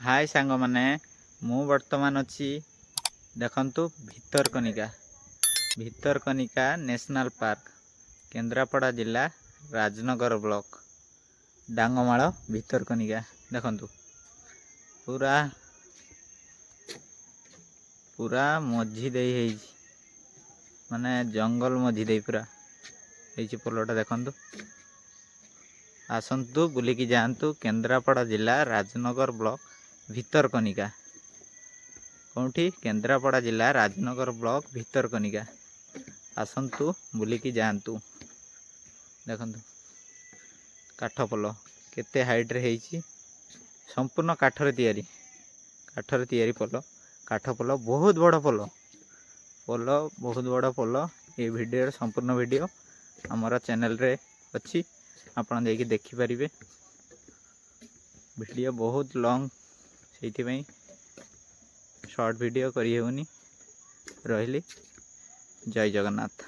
हाय सांग माने मु वर्तमान अच्छी देखंतु भितरकनिका नेशनल पार्क केन्द्रापड़ा जिला राजनगर ब्लॉक डांगमाल भितरकनिका देखंतु पूरा पूरा मझी दे माने जंगल मझी दे पूरा पोलोटा देखंतु आसंतु बुलिकी जातु केन्द्रापड़ा जिला राजनगर ब्लॉक भितरकनिका कौटी केन्द्रापड़ा जिला राजनगर ब्लॉक भितरकनिका आसंतु बुलिकी जातु देखंतु काठ पोल केते हाइट रे हेची संपूर्ण काठरे तैयारी पोल काठ पोल बहुत बड़ पोल बहुत बड़ पोल ये वीडियो संपूर्ण वीडियो आमर चैनल रे अच्छी आपण देखि देखि परिबे वीडियो बहुत लॉन्ग से शॉर्ट वीडियो करी हेउनी रहिली जय जगन्नाथ।